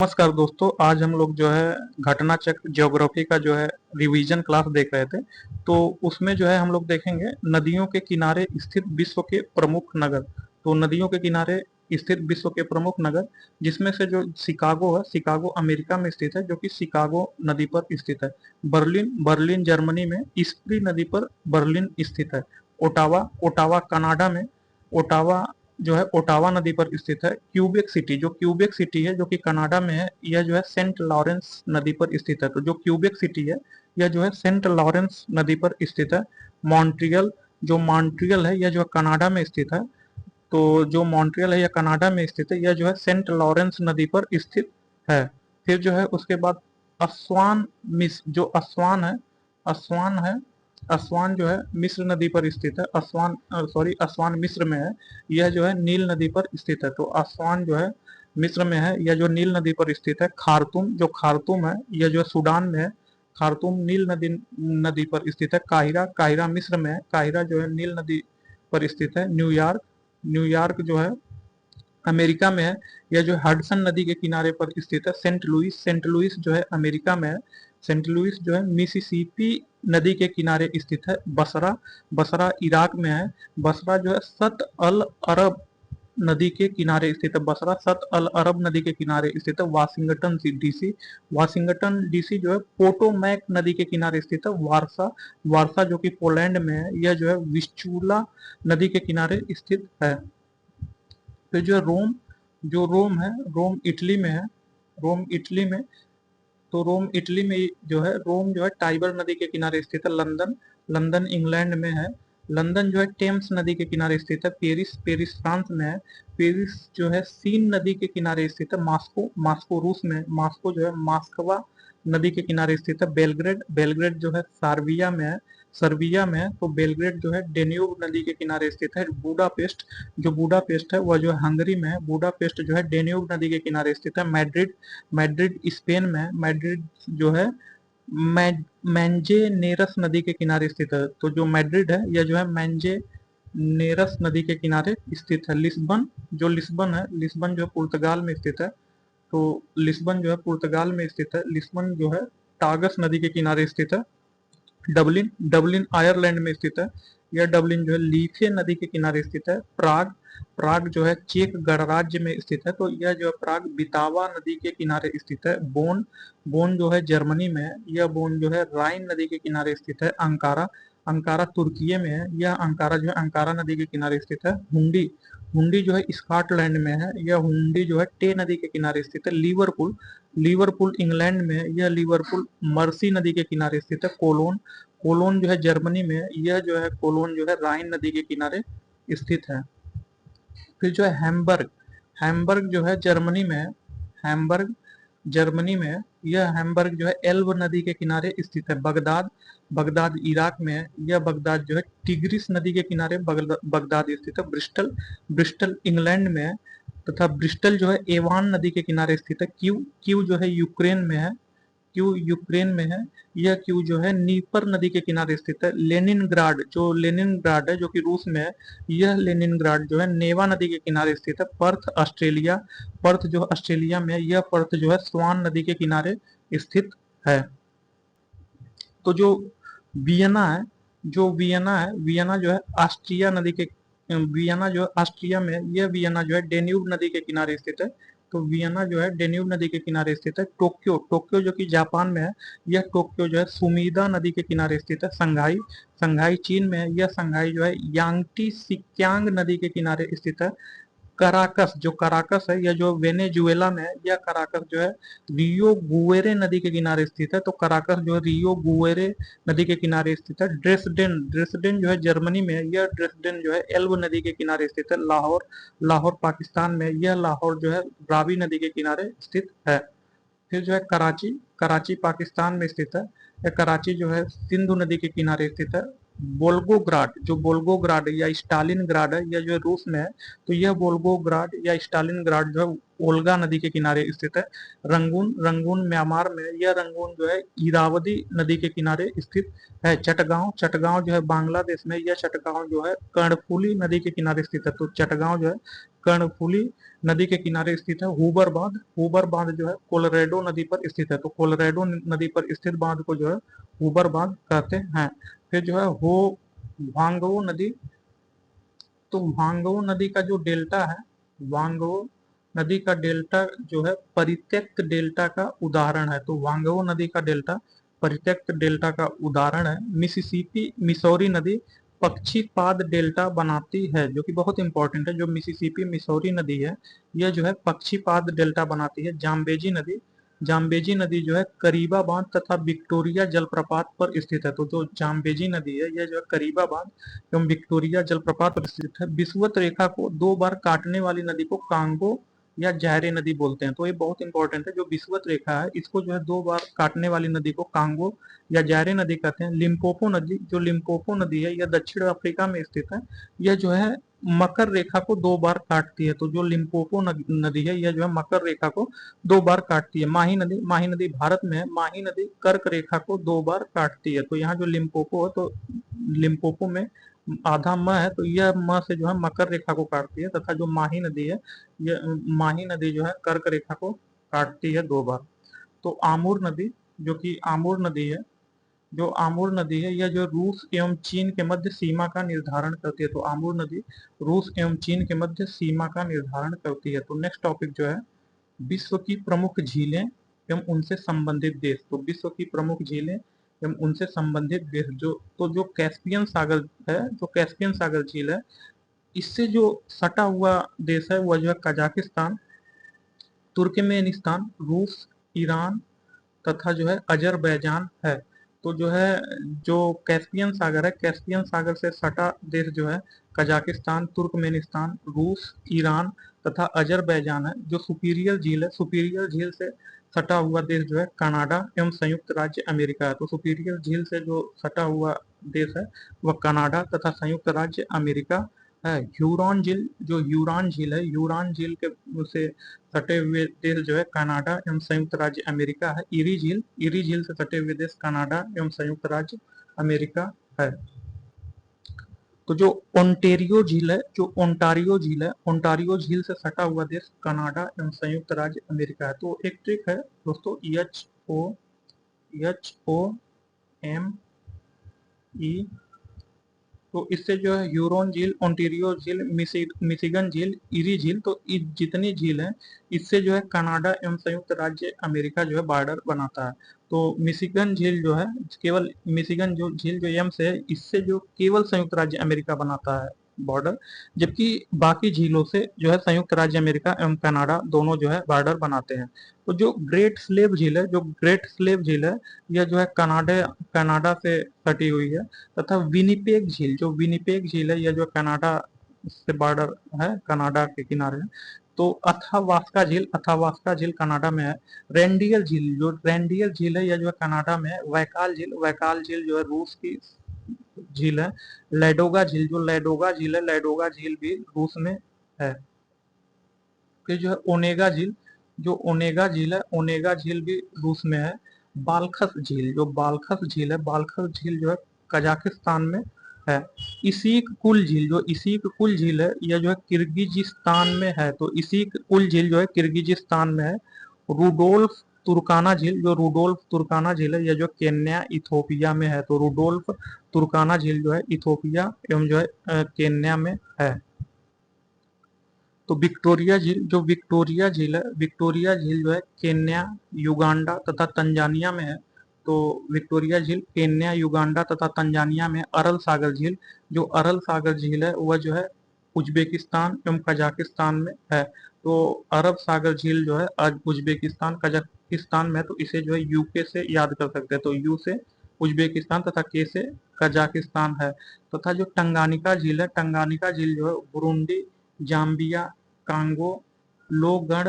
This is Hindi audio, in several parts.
नमस्कार दोस्तों, आज हम लोग जो है घटना चक्र ज्योग्राफी का जो है रिवीजन क्लास देख रहे थे। तो उसमें जो है हम लोग देखेंगे नदियों के किनारे स्थित विश्व के प्रमुख नगर। तो नदियों के किनारे स्थित विश्व के प्रमुख नगर, जिसमें से जो शिकागो है, शिकागो अमेरिका में स्थित है, जो कि शिकागो नदी पर स्थित है। बर्लिन बर्लिन जर्मनी में स्प्री नदी पर बर्लिन स्थित है। ओटावा ओटावा कनाडा में, ओटावा जो है ओटावा नदी पर स्थित है। क्यूबेक सिटी, जो क्यूबेक सिटी है जो कि कनाडा में है, यह जो है सेंट लॉरेंस नदी पर स्थित है। तो जो क्यूबेक सिटी है यह जो है सेंट लॉरेंस नदी पर स्थित है। मॉन्ट्रियल, जो मॉन्ट्रियल है यह जो है कनाडा में स्थित है। तो जो मॉन्ट्रियल है यह कनाडा में स्थित है, यह जो है सेंट लॉरेंस नदी पर स्थित है। फिर जो है उसके बाद अस्वान मिस जो अस्वान है, अस्वान जो है मिस्र नदी पर स्थित है। अस्वान मिस्र में है। यह जो है नील नदी पर स्थित है। तो अस्वान जो है मिस्र में है, यह जो नील नदी पर स्थित है। खार्तूम, जो खार्तूम है यह जो है सूडान में है। खार्तूम नील नदी नदी पर स्थित है। काहिरा, काहिरा मिस्र में है। काहिरा जो है नील नदी पर स्थित है। न्यूयॉर्क, न्यूयॉर्क जो है अमेरिका में है, यह जो हडसन नदी के किनारे पर स्थित है। सेंट लुइस, सेंट लुइस जो है अमेरिका में है। सेंट लुइस जो है मिसिसिपी नदी के किनारे स्थित है। बसरा, बसरा इराक में है। बसरा जो है सत अल अरब नदी के किनारे स्थित है। बसरा सत अल अरब नदी के किनारे स्थित है। वाशिंगटन डीसी, वाशिंगटन डीसी जो है पोटोमैक नदी के किनारे स्थित है। वारसा, वारसा जो कि पोलैंड में है, यह जो है विस्चूला नदी के किनारे स्थित है। फिर जो है रोम, जो रोम है, रोम इटली में है। रोम इटली में, तो रोम इटली में जो है, रोम जो है टाइबर नदी के किनारे स्थित है। लंदन, लंदन इंग्लैंड में है। लंदन जो है टेम्स नदी के किनारे स्थित है। पेरिस, पेरिस फ्रांस में है। पेरिस जो है सीन नदी के किनारे स्थित है। मास्को, मास्को रूस में है। मास्को जो है मास्कवा नदी के किनारे स्थित है। बेलग्रेड, बेलग्रेड जो है सार्बिया में है। सर्बिया में है। तो बेलग्रेड जो है डेन्यूब नदी के किनारे स्थित है। बुडापेस्ट, जो बुडापेस्ट है वह जो है हंगरी में है। बुडापेस्ट जो है डेन्यूब नदी के किनारे स्थित है। मैड्रिड, मैड्रिड स्पेन में है। मैड्रिड जो है मैंजे नेरस नदी के किनारे स्थित है। तो जो मैड्रिड है यह जो है मैंजे नेरस नदी के किनारे स्थित है। लिस्बन, जो लिस्बन है, लिस्बन जो है पुर्तगाल में स्थित है। तो लिस्बन जो है पुर्तगाल में स्थित है। लिस्बन जो है टागस नदी के किनारे स्थित है। डबलिन, डबलिन आयरलैंड में स्थित है। यह डबलिन जो है लीथे नदी के किनारे स्थित है। प्राग, प्राग जो है चेक गणराज्य में स्थित है। तो यह जो है प्राग बितावा नदी के किनारे स्थित है। बोन, बोन जो है जर्मनी में है। यह बोन जो है राइन नदी के किनारे स्थित है। अंकारा, अंकारा तुर्की में है। यह अंकारा जो है अंकारा नदी के किनारे स्थित है। हुंडी, हुंडी जो है स्कॉटलैंड में है। यह हुंडी जो है टे नदी के किनारे स्थित है। लिवरपूल, लिवरपूल इंग्लैंड में है। यह लिवरपूल मर्सी नदी के किनारे स्थित है। कोलोन, कोलोन जो है जर्मनी में है। यह जो है कोलोन जो है राइन नदी के किनारे स्थित है। फिर जो है हैम्बर्ग, हैम्बर्ग जो है जर्मनी में है। हैम्बर्ग जर्मनी में है। यह हैम्बर्ग जो है एल्ब नदी के किनारे स्थित है। बगदाद, बगदाद इराक में है। यह बगदाद जो है टिग्रिस नदी के किनारे बगदाद स्थित है। ब्रिस्टल, ब्रिस्टल इंग्लैंड में है। तथा ब्रिस्टल जो है एवान नदी के किनारे स्थित है। क्यू, क्यू जो है यूक्रेन में है। क्यू यूक्रेन में है। यह क्यू जो है नीपर नदी के किनारे स्थित है। लेनिनग्राड, जो लेनिनग्राड है जो कि रूस में है, यह लेनिनग्राड जो है नेवा नदी के किनारे स्थित है। पर्थ ऑस्ट्रेलिया, पर्थ जो ऑस्ट्रेलिया में है, यह पर्थ जो है स्वान नदी के किनारे स्थित है। तो जो वियना है, जो वियना है, वियना जो है ऑस्ट्रिया नदी के, वियना जो है ऑस्ट्रिया में है। यह वियना जो है डेन्यूब नदी के किनारे स्थित है। तो वियना जो है डेन्यूब नदी के किनारे स्थित है। टोक्यो, टोक्यो जो कि जापान में है, यह टोक्यो जो है सुमीदा नदी के किनारे स्थित है। संघाई, संघाई चीन में है। यह संघाई जो है यांगटी सिक्यांग नदी के किनारे स्थित है। कराकस, जो कराकस है यह जो वेनेजुएला में है। यह कराकस जो है रियो गुएरे नदी के किनारे स्थित है। तो कराकस जो है रियो गुएरे नदी के किनारे स्थित है। ड्रेसडेन, ड्रेसडेन जो है जर्मनी में है। यह ड्रेसडेन जो है एल्ब नदी के किनारे स्थित है। लाहौर, लाहौर पाकिस्तान में है। यह लाहौर जो है रावी नदी के किनारे स्थित है। फिर जो है कराची, कराची पाकिस्तान में स्थित है। यह कराची जो है सिंधु नदी के किनारे स्थित है। बोल्गोग्राड, जो बोल्गोग्राड या स्टालिनग्राड है, यह जो है रूस में है। तो यह बोल्गोग्राड या स्टालिनग्राड जो है ओल्गा नदी के किनारे स्थित है। रंगून, रंगून म्यांमार में, यह रंगून जो है इरावदी नदी के किनारे स्थित है। चटगांव, चटगांव जो है बांग्लादेश में, यह चटगांव जो है कर्णफुली नदी के किनारे स्थित है। तो चटगांव जो है कर्णफुली नदी के किनारे स्थित है। हुबर बांध, हुबर बांध जो है कोलोराडो नदी पर स्थित है। तो कोलोराडो नदी पर स्थित बांध को जो है हुबर बांध कहते हैं। फिर जो है हो वांगो नदी, तो वांगो नदी का जो डेल्टा है, वांगो नदी का डेल्टा जो है परित्यक्त डेल्टा का उदाहरण है। तो वांगो नदी का डेल्टा परित्यक्त डेल्टा का उदाहरण है। मिसिसिपी मिसौरी नदी पक्षीपाद डेल्टा बनाती है, जो कि बहुत इंपॉर्टेंट है। जो मिसिसिपी मिसौरी नदी है, यह जो है पक्षीपाद डेल्टा बनाती है। जाम्बेजी नदी, जाम्बेजी नदी जो है करीबा बांध तथा विक्टोरिया जलप्रपात पर स्थित है। तो जो जाम्बेजी नदी है, यह जो है करीबा बांध एवं विक्टोरिया जलप्रपात पर स्थित है। विषुवत रेखा को 2 बार काटने वाली नदी को कांगो या जायरे नदी बोलते हैं। तो ये बहुत इंपॉर्टेंट है। जो विषुवत रेखा है, इसको जो है 2 बार काटने वाली नदी को कांगो या जायरे नदी कहते हैं। लिम्पोपो नदी, जो लिम्पोपो नदी है, यह दक्षिण अफ्रीका में स्थित है। यह जो है मकर रेखा को 2 बार काटती है। तो जो लिम्पोपो नदी है, यह जो है मकर रेखा को 2 बार काटती है। माही नदी, माही नदी भारत में है। माही नदी कर्क रेखा को 2 बार काटती है। तो यहाँ जो लिम्पोपो है, तो लिम्पोपो में आधा म है, तो यह म से जो है मकर रेखा को काटती है, तथा जो माही नदी है, यह माही नदी जो है कर्क रेखा को काटती है 2 बार। तो आमूर नदी, जो कि आमूर नदी है, जो आमूर नदी है, यह जो रूस एवं चीन के मध्य सीमा का निर्धारण करती है। तो आमूर नदी रूस एवं चीन के मध्य सीमा का निर्धारण करती है। तो नेक्स्ट टॉपिक जो है विश्व की प्रमुख झीलें एवं उनसे संबंधित देश। तो विश्व की प्रमुख झीलें एवं उनसे संबंधित देश, जो कैस्पियन सागर है, जो कैस्पियन सागर झील है, इससे जो सटा हुआ देश है वह जो है कजाकिस्तान, तुर्कमेनिस्तान, रूस, ईरान तथा जो है अजरबैजान है। तो जो है जो कैस्पियन सागर है, कैस्पियन सागर से सटा देश जो है कजाकिस्तान, तुर्कमेनिस्तान, रूस, ईरान तथा अजरबैजान है। जो सुपीरियर झील है, सुपीरियर झील से सटा हुआ देश जो है कनाडा एवं संयुक्त राज्य अमेरिका है। तो सुपीरियर झील से जो सटा हुआ देश है वह कनाडा तथा संयुक्त राज्य अमेरिका है। ह्यूरॉन झील, जो ह्यूरॉन झील है, ह्यूरॉन झील के से सटे हुए देश जो है कनाडा एवं संयुक्त राज्य अमेरिका है। इरी झील, इरी झील से सटे हुए देश कनाडा एवं संयुक्त राज्य अमेरिका है। तो जो ओंटेरियो झील है, जो ओंटारियो झील है, ओंटारियो झील से सटा हुआ देश कनाडा एवं संयुक्त राज्य अमेरिका है। तो एक ट्रिक है दोस्तों, HOME, तो इससे जो है ह्यूरॉन झील, ओंटेरियो झील, मिशिगन झील, इरी झील, तो जितनी झील है, इससे जो है कनाडा एवं संयुक्त राज्य अमेरिका जो है बॉर्डर बनाता है। तो मिशिगन झील जो है, केवल मिशिगन जो झील जो एम से है, इससे जो केवल संयुक्त राज्य अमेरिका बनाता है बॉर्डर, जबकि बाकी झीलों से जो है संयुक्त राज्य अमेरिका एवं कनाडा दोनों जो है बॉर्डर बनाते हैं। तो जो ग्रेट स्लेव झील है, जो ग्रेट स्लेव झील है, यह जो है कनाडा कनाडा से सटी हुई है। तथा विनिपेग झील, जो विनिपेग झील है, यह जो कनाडा से बॉर्डर है, कनाडा के किनारे है। तो अथावास्का झील, अथावास्का झील कनाडा में है। रेंडियल झील, जो रेंडियल झील है, यह जो है कनाडा में है। वैकाल झील, वैकाल झील जो है रूस की झील है। लेडोगा झील, जो लेडोगा झील है, लेडोगा झील भी रूस में है। फिर जो है ओनेगा झील, जो ओनेगा झील है, ओनेगा झील भी रूस में है। बालखस झील, जो बालखस झील है, बालखस झील जो है कजाकिस्तान में है। इसीक कुल झील, जो इसीक कुल झील है, यह जो है किर्गिजिस्तान में है। तो इसीक कुल झील जो है किर्गिजिस्तान में है। रुडोल्फ तुर्काना झील, जो रुडोल्फ तुर्काना झील है, यह जो केन्या इथोपिया में है। तो रुडोल्फ तुर्काना झील जो है इथोपिया एवं जो है केन्या में है। तो विक्टोरिया झील, जो विक्टोरिया झील है, विक्टोरिया झील जो है केन्या, युगांडा तथा तंजानिया में है। तो विक्टोरिया झील केन्या, युगांडा तथा तंजानिया में। अरल सागर झील, जो अरल सागर झील है, वह जो है उज्बेकिस्तान एवं कजाकिस्तान में है। तो अरब सागर झील जो है आज उज्बेकिस्तान कजाकिस्तान में है। तो इसे जो है यूके से याद कर सकते हैं। तो यू से उज्बेकिस्तान तथा के से कजाकिस्तान है। तथा जो टंगानिका झील है, टंगानिका झील जो है बुरुंडी, जाम्बिया, कांगो, लोगढ़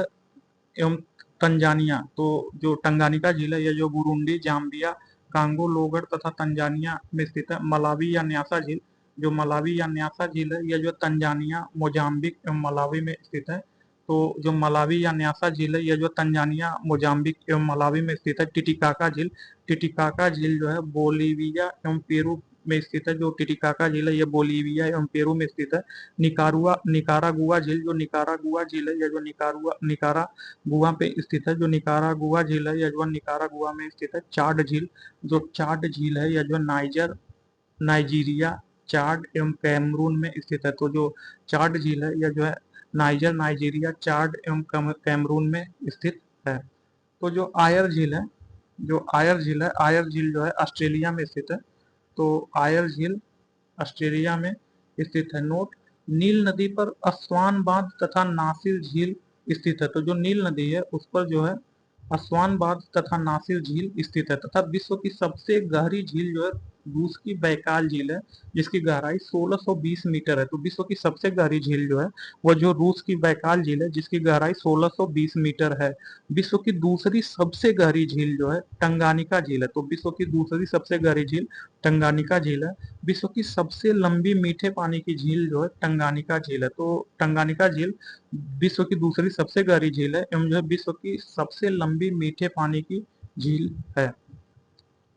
एवं तंजानिया। तो जो टंगानिका झील है, यह जो बुरुंडी, जाम्बिया, कांगो, लोगढ़ तथा तंजानिया में स्थित है। मलावी या न्यासा झील, जो मलावी या न्यासा झील है, यह जो तंजानिया, मोजाम्बिक एवं मलावी में स्थित है। तो जो मलावी या न्यासा झील है, यह जो तंजानिया, मोजाम्बिक एवं मलावी में स्थित है। टिटिकाका झील, टिटिकाका झील जो है बोलीविया एवं पेरू में स्थित है। जो टिटिकाका झील है यह बोलीविया एवं पेरू में स्थित है। निकारागुआ झील, जो निकारागुआ झील है, यह जो निकारागुआ पे स्थित है। जो निकारागुआ झील है, यह जो निकारागुआ में स्थित है। चाड झील, जो चाड झील है, यह जो नाइजीरिया, चाड एवं कैमरून में स्थित है। तो जो चाड झील है, यह जो है नाइजीरिया, चाड एवं कैमरून में स्थित है। तो जो आयर झील है, आयर झील जो है ऑस्ट्रेलिया में स्थित है। तो आयर झील ऑस्ट्रेलिया में स्थित है। नोट, नील नदी पर अस्वान बांध तथा नासिर झील स्थित है। तो जो नील नदी है उस पर जो है अस्वान बांध तथा नासिर झील स्थित है। तथा विश्व की सबसे गहरी झील जो है रूस की बैकाल झील है, जिसकी गहराई 1620 मीटर है। तो विश्व की सबसे गहरी झील जो है वह जो रूस की बैकाल झील है, जिसकी गहराई 1620 मीटर है। विश्व की दूसरी सबसे गहरी झील जो है टंगानिका झील है। तो विश्व की दूसरी सबसे गहरी झील टंगानिका झील है। विश्व की सबसे लंबी मीठे पानी की झील जो है टंगानिका झील है। तो टंगानिका झील विश्व की दूसरी सबसे गहरी झील है एवं जो है विश्व की सबसे लंबी मीठे पानी की झील है।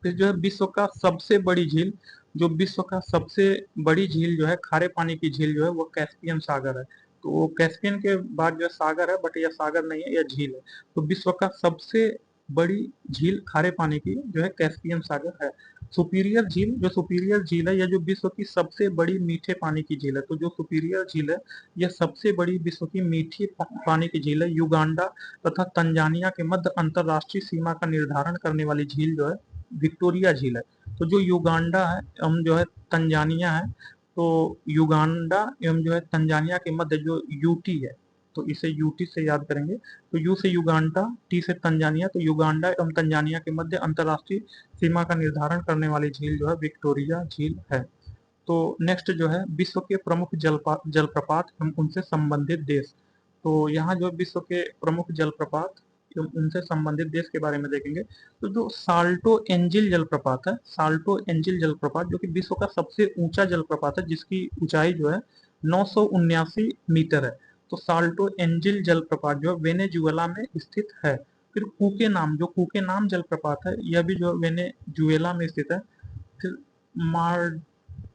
फिर जो है विश्व का सबसे बड़ी झील, जो विश्व का सबसे बड़ी झील जो है खारे पानी की झील जो है वो कैस्पियन सागर है। तो वो कैस्पियन के बाद जो है सागर है, बट यह सागर नहीं है, यह झील है। तो विश्व का सबसे बड़ी झील खारे पानी की जो है कैस्पियन सागर है। सुपीरियर झील, जो सुपीरियर झील है यह जो विश्व की सबसे बड़ी मीठे पानी की झील है। तो जो सुपीरियर झील है यह सबसे बड़ी विश्व की मीठी पानी की झील है। युगांडा तथा तंजानिया के मध्य अंतरराष्ट्रीय सीमा का निर्धारण करने वाली झील जो है विक्टोरिया झील है। तो जो युगांडा है एवं जो है तंजानिया है, तो युगांडा एवं जो है तंजानिया के मध्य जो यूटी है, तो इसे यूटी से याद करेंगे। तो यू से युगांडा, टी से तंजानिया, तो युगांडा एवं तंजानिया के मध्य अंतरराष्ट्रीय सीमा का निर्धारण करने वाली झील जो है विक्टोरिया झील है। तो नेक्स्ट जो है विश्व के प्रमुख जलप्रपात एवं उनसे संबंधित देश। तो यहाँ जो विश्व के प्रमुख जलप्रपात एवं उनसे संबंधित देश के बारे में देखेंगे। तो जो साल्टो एंजिल जलप्रपात है, साल्टो एंजिल जलप्रपात जो कि विश्व का सबसे ऊंचा जलप्रपात है, जिसकी ऊंचाई जो है 979 मीटर है। तो साल्टो एंजिल जलप्रपात जो है वेनेजुएला में स्थित है। फिर कुके नाम, जो कुके नाम जलप्रपात है यह भी जो वेनेजुएला में स्थित है। फिर मार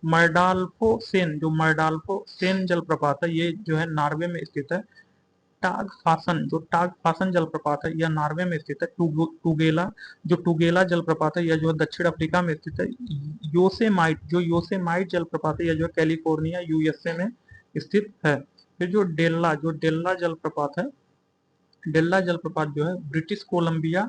मर्डाल्फो सेन, जो मर्डाल्फो सेन जलप्रपात है ये जो है नॉर्वे में स्थित है। टाग फासन, जो टाग फासन जलप्रपात है यह नॉर्वे में स्थित है। टुगेला, जो टुगेला जलप्रपात है यह जो है दक्षिण अफ्रीका में स्थित है। योसेमाइट, जो योसेमाइट जलप्रपात है यह जो है कैलिफोर्निया यूएसए में स्थित है। फिर जो डेल्ला जलप्रपात है, डेल्ला जलप्रपात जो है ब्रिटिश कोलंबिया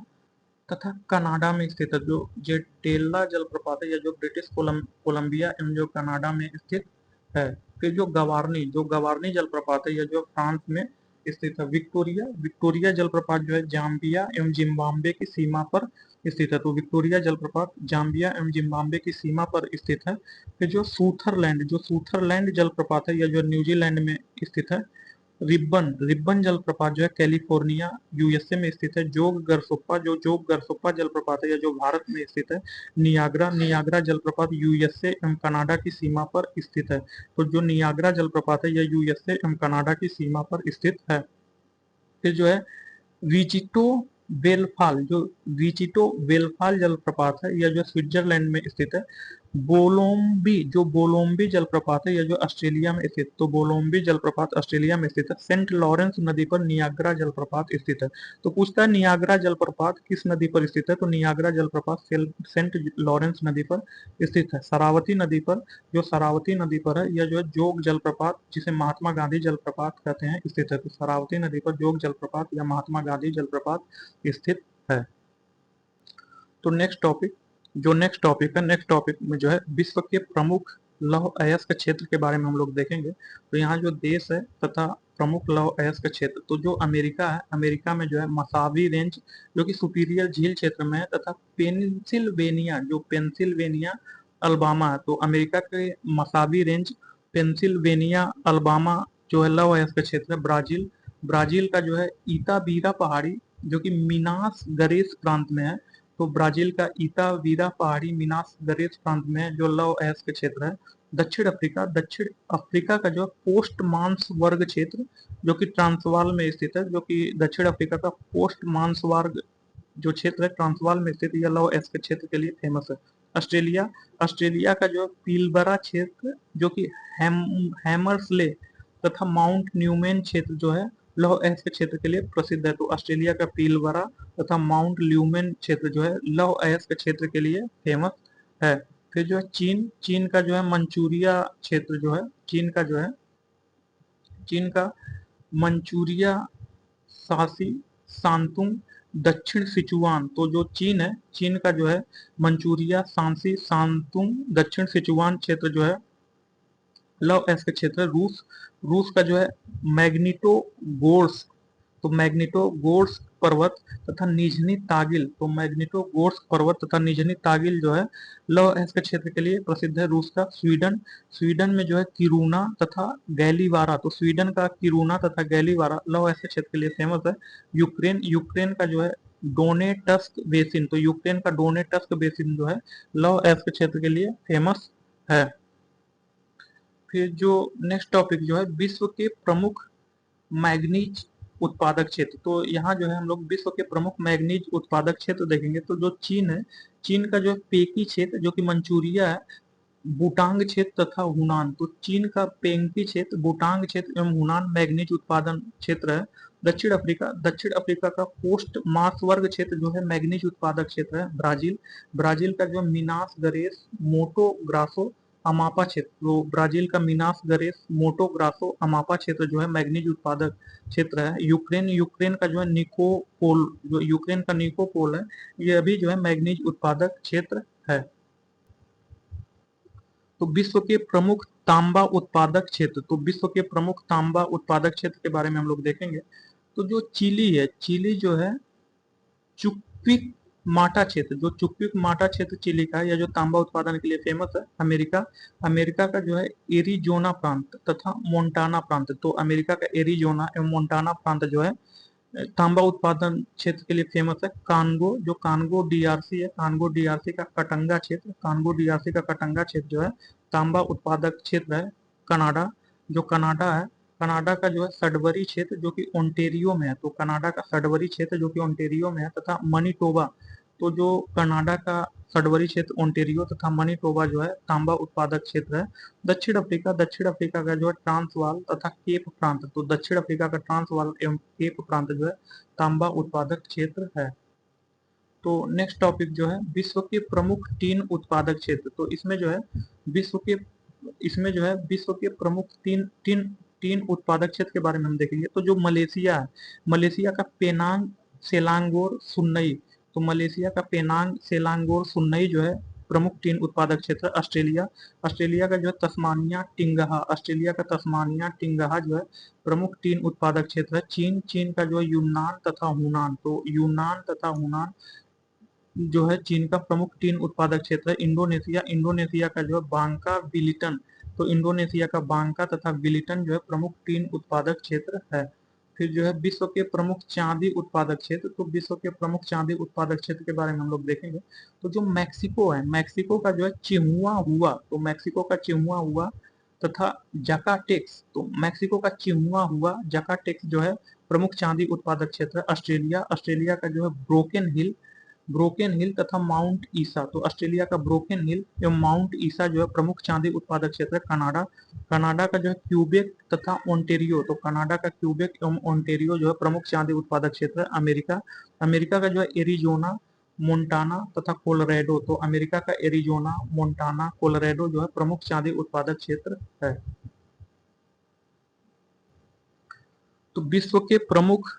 तथा कनाडा में स्थित है। जो जेटेला जलप्रपात है या जो ब्रिटिश कोलंबिया एवं जो कनाडा में स्थित है। फिर जो गवारनी जलप्रपात है यह जो फ्रांस में स्थित है। विक्टोरिया जलप्रपात जो है जाम्बिया एवं जिम्बाब्वे की सीमा पर स्थित है। तो विक्टोरिया जलप्रपात जाम्बिया एवं जिम्बाब्वे की सीमा पर स्थित है। फिर जो सूथरलैंड जलप्रपात है यह जो न्यूजीलैंड में स्थित है। रिब्बन जलप्रपात जो है कैलिफोर्निया यूएसए में स्थित है। जोग गरसोप्पा जलप्रपात है या जो भारत में स्थित है। नियाग्रा जलप्रपात यूएसए एवं कनाडा की सीमा पर स्थित है। तो जो नियाग्रा जलप्रपात है यह यूएसए एवं कनाडा की सीमा पर स्थित है। फिर जो है विजिटो विजिटो वेलफाल जलप्रपात है यह जो स्विट्जरलैंड में स्थित है। बोलोम्बी जलप्रपात है यह जो ऑस्ट्रेलिया में स्थित। तो बोलोम्बी जलप्रपात ऑस्ट्रेलिया में स्थित है। सेंट लॉरेंस नदी पर नियाग्रा जलप्रपात स्थित है। तो पूछता है नियाग्रा जलप्रपात किस नदी पर स्थित है, तो नियाग्रा जलप्रपात सेंट लॉरेंस नदी पर स्थित है। शरावती नदी पर है यह जो है जोग जलप्रपात, जिसे महात्मा गांधी जलप्रपात कहते हैं, स्थित है। तो शरावती नदी पर जोग जलप्रपात या महात्मा गांधी जलप्रपात स्थित है। तो नेक्स्ट टॉपिक में जो है विश्व के प्रमुख लौह अयस्क क्षेत्र के बारे में हम लोग देखेंगे। तो यहाँ जो देश है तथा प्रमुख लौह अयस्क क्षेत्र, तो जो अमेरिका है, अमेरिका में जो है मसावी रेंज जो कि सुपीरियर झील क्षेत्र में है, तथा पेंसिल्वेनिया अल्बामा है। तो अमेरिका के मसावी रेंज, पेंसिल्वेनिया अल्बामा जो है लौह अयस्क क्षेत्र है। ब्राजील का जो है इताबीरा पहाड़ी जो कि मिनास गरेस प्रांत में है। तो ब्राजील का इताबीरा पहाड़ी मिनास गरेस प्रांत में है जो लौह अयस्क क्षेत्र है। दक्षिण अफ्रीका का जो है पोस्ट मांस वर्ग क्षेत्र जो कि ट्रांसवाल में स्थित है, जो कि दक्षिण अफ्रीका का पोस्ट मांस वर्ग जो क्षेत्र है ट्रांसवाल में स्थित, यह लौ एस के क्षेत्र के लिए फेमस है। ऑस्ट्रेलिया ऑस्ट्रेलिया का जो पीलबरा क्षेत्र जो कि हैमर्सले तथा माउंट न्यूमेन क्षेत्र जो है लौह अयस्क के क्षेत्र के लिए प्रसिद्ध है। तो ऑस्ट्रेलिया का पीलबरा तथा माउंट ल्यूमेन क्षेत्र जो है लौह अयस्क के क्षेत्र के लिए फेमस है। फिर जो है चीन का जो है मंचूरिया क्षेत्र जो है चीन का मंचूरिया, सासी, सांतुंग, दक्षिण सिचुआन। तो जो चीन है, चीन का जो है मंचूरिया, सांसी, सांतुंग, दक्षिण सिचुआन क्षेत्र जो है लव एस का क्षेत्र है। रूस का जो है मैग्निटोगोर्स्क, तो मैग्निटोगोर्स्क पर्वत तथा निजनी तागिल, तो मैग्निटोगोर्स्क पर्वत तथा निजनी तागिल जो है लव एस के क्षेत्र के लिए प्रसिद्ध है। रूस का स्वीडन में जो है किरूना तथा गैलीवारा, तो स्वीडन का किरूना तथा गैलीवारा लव एस के क्षेत्र के लिए फेमस है। यूक्रेन का जो है डोनेटस्क बेसिन, तो यूक्रेन का डोनेटस्क बेसिन जो है लव एस के क्षेत्र के लिए फेमस है। फिर जो नेक्स्ट टॉपिक जो है विश्व के प्रमुख मैग्नीज उत्पादक क्षेत्र, तो यहाँ जो है हम लोग विश्व के प्रमुख मैग्नीज उत्पादक क्षेत्र देखेंगे। तो जो चीन है, चीन का जो है पेकी क्षेत्र जो कि मंचूरिया है, बूटांग क्षेत्र तथा हुनान, तो चीन का पेंकी क्षेत्र, बूटांग क्षेत्र एवं हुनान मैग्नीज उत्पादन क्षेत्र है। दक्षिण अफ्रीका का पोस्ट मार्स वर्ग क्षेत्र जो है मैग्नीज उत्पादक क्षेत्र है। ब्राजील का जो मिनास गरेस मोटो ग्रासो अमापा क्षेत्र, तो ब्राजील का मिनास गरेस मोटो ग्रासो अमापा क्षेत्र जो है मैग्नीज उत्पादक क्षेत्र है। यूक्रेन का जो है निकोपोल, जो यूक्रेन का निकोपोल है, यह भी जो है मैग्नीज उत्पादक क्षेत्र है। तो विश्व के प्रमुख तांबा उत्पादक क्षेत्र, तो विश्व के प्रमुख तांबा उत्पादक क्षेत्र के बारे में हम लोग देखेंगे। तो जो चिली है, चिली जो है चुक्विक माटा क्षेत्र, जो चुक्विक माटा क्षेत्र चिली का है, यह जो तांबा उत्पादन के लिए फेमस है। अमेरिका का जो है एरिजोना प्रांत तथा मोन्टाना प्रांत, तो अमेरिका का एरिजोना एवं मोन्टाना प्रांत जो है तांबा उत्पादन क्षेत्र के लिए फेमस है। जो कांगो डीआरसी है, कांगो डीआरसी का कटंगा क्षेत्र जो है तांबा उत्पादक क्षेत्र है। कनाडा का जो है सडबरी क्षेत्र जो कि ओंटेरियो में है, तो कनाडा का सडबरी क्षेत्र जो कि ओंटेरियो में है, तथा मनीटोबा, तो जो कनाडा का सडबरी क्षेत्र ओंटेरियो तथा मनीटोबा जो है तांबा उत्पादक क्षेत्र है। दक्षिण अफ्रीका का जो है ट्रांसवाल तथा केप प्रांत, तो दक्षिण अफ्रीका का ट्रांसवाल एवं केप प्रांत जो है तांबा उत्पादक क्षेत्र है। तो नेक्स्ट टॉपिक जो है विश्व के प्रमुख टीन उत्पादक क्षेत्र, तो इसमें जो है विश्व के प्रमुख तीन उत्पादक क्षेत्र के बारे में हम देखेंगे। तो जो मलेशिया का पेनांग सेलांगोर सुन्नई, तो मलेशिया का पेनांग सेलांगोर सुन्नई जो है प्रमुख टीन उत्पादक क्षेत्र। ऑस्ट्रेलिया का जो है तस्मानिया टिंगहा जो है प्रमुख टीन उत्पादक क्षेत्र है। चीन का जो है यूनान तथा हुनान, तो यूनान तथा हुनान जो है चीन का प्रमुख टीन उत्पादक क्षेत्र है। इंडोनेशिया का जो है बांका विलिटन, तो इंडोनेशिया का बांका तथा विलिटन जो है प्रमुख टीन उत्पादक क्षेत्र है। फिर जो है विश्व के प्रमुख चांदी उत्पादक क्षेत्र, तो विश्व के प्रमुख चांदी उत्पादक क्षेत्र के बारे में हम लोग देखेंगे। तो जो मैक्सिको है, मैक्सिको का जो है चिहुआ हुआ, तो मैक्सिको का चिहुआ हुआ तथा जकाटेक्स, तो मैक्सिको का चिहुआ हुआ जकाटेक्स जो है प्रमुख चांदी उत्पादक क्षेत्र है। ऑस्ट्रेलिया का जो है ब्रोकेन हिल तथा माउंट ईसा, तो ऑस्ट्रेलिया का ब्रोकेन हिल एवं माउंट ईसा जो है प्रमुख चांदी उत्पादक क्षेत्र है। कनाडा का जो है क्यूबेक तथा ओंटेरियो, तो कनाडा का क्यूबेक एवं ओंटेरियो जो है प्रमुख चांदी उत्पादक क्षेत्र है। अमेरिका का जो है एरिजोना, मोन्टाना तथा कोलोराडो, तो अमेरिका का एरिजोना, मोन्टाना, कोलोराडो जो है प्रमुख चांदी उत्पादक क्षेत्र है। तो विश्व के प्रमुख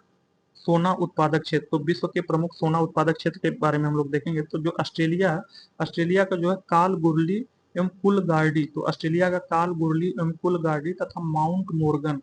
सोना उत्पादक क्षेत्र, तो विश्व के प्रमुख सोना उत्पादक क्षेत्र के बारे में हम लोग देखेंगे। तो जो ऑस्ट्रेलिया का जो है कालगुरली एवं कुलगार्डी, तो ऑस्ट्रेलिया का कालगुरली एवं कुलगार्डी तथा माउंट मोर्गन,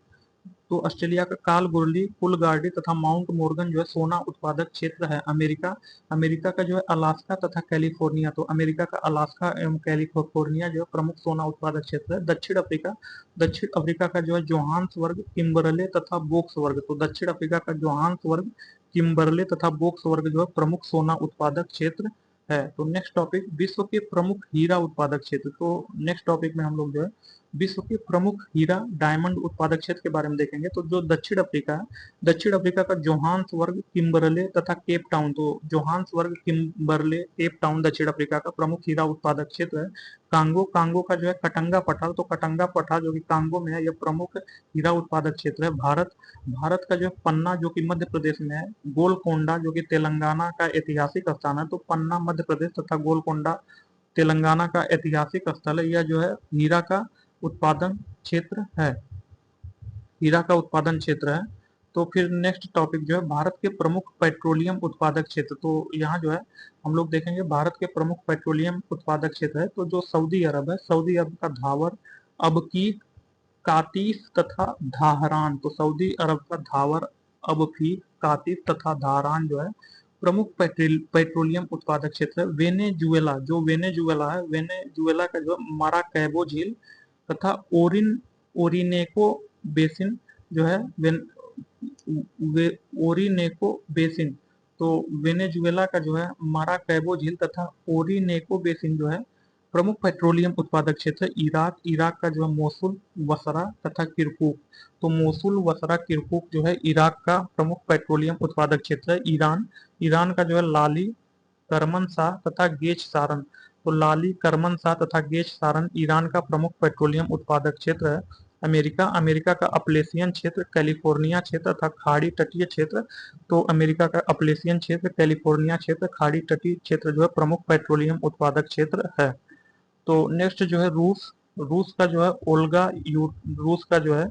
तो ऑस्ट्रेलिया का कालगुरली, कुलगार्डी तथा माउंट मोर्गन जो है सोना उत्पादक क्षेत्र है। अमेरिका का जो है अलास्का तथा कैलिफोर्निया, तो अमेरिका का अलास्का एवं कैलिफोर्निया जो है प्रमुख सोना उत्पादक क्षेत्र है। दक्षिण अफ्रीका का जो है जोहान्सबर्ग, किम्बरले तथा बोक्सबर्ग, तो दक्षिण अफ्रीका का जोहान्सबर्ग, किम्बरले तथा बोक्सबर्ग जो है प्रमुख सोना उत्पादक क्षेत्र है। तो नेक्स्ट टॉपिक, विश्व के प्रमुख हीरा उत्पादक क्षेत्र। तो नेक्स्ट टॉपिक में हम लोग जो है विश्व के प्रमुख हीरा डायमंड उत्पादक क्षेत्र के बारे में देखेंगे। तो जो दक्षिण अफ्रीका है, दक्षिण अफ्रीका का जोहान्सबर्ग, किम्बरले तथा केप टाउन। तो जोहान्सबर्ग, किम्बरले, केप टाउन दक्षिण अफ्रीका का प्रमुख हीरा उत्पादक क्षेत्र है। कांगो, कांगो का जो है कटंगा पठार। तो कटंगा पठार जो कि कांगो में है, यह प्रमुख हीरा उत्पादक क्षेत्र है। भारत, भारत का जो है पन्ना जो कि मध्य प्रदेश में है। गोलकोंडा जो कि तेलंगाना का ऐतिहासिक स्थान है। तो पन्ना मध्य प्रदेश तथा गोलकोंडा तेलंगाना का ऐतिहासिक स्थल है। यह जो है हीरा का उत्पादन क्षेत्र है, हीरा का उत्पादन क्षेत्र है। तो फिर नेक्स्ट टॉपिक जो है भारत के प्रमुख पेट्रोलियम उत्पादक क्षेत्र। तो यहाँ जो है हम लोग देखेंगे भारत के प्रमुख पेट्रोलियम उत्पादक क्षेत्र है। तो जो सऊदी अरब है, सऊदी अरब का धावर, अबकीर, कातीफ तथा धाहरान। तो सऊदी अरब का धावर, अबकीर, कातीफ तथा धाहरान जो है प्रमुख पेट्रोलियम उत्पादक क्षेत्र है। वेनेजुएला, जो वेनेजुएला है, वेनेजुएला का जो माराकैबो झील तथा ओरिनेको बेसिन जो है, ओरिनेको बेसिन। तो वेनेजुएला का जो है माराकैबो झील तथा ओरिनेको बेसिन जो है प्रमुख पेट्रोलियम उत्पादक क्षेत्र। इराक, इराक का जो है मोसुल, बसरा तथा किरकुक। तो मोसुल, बसरा, किरकुक जो है इराक का प्रमुख पेट्रोलियम उत्पादक क्षेत्र है। ईरान, ईरान का जो है लाली, करमनशाह तथा गेच सारन। तो लाली, करमनशाह तथा गेच सारन ईरान का प्रमुख पेट्रोलियम उत्पादक क्षेत्र है। अमेरिका, अमेरिका का अपलेशियन क्षेत्र, कैलिफोर्निया क्षेत्र तथा खाड़ी तटीय क्षेत्र। तो अमेरिका का अपलेशियन क्षेत्र, कैलिफोर्निया क्षेत्र, खाड़ी तटीय क्षेत्र जो है प्रमुख पेट्रोलियम उत्पादक क्षेत्र है। तो नेक्स्ट जो है रूस, रूस का जो है रूस का जो है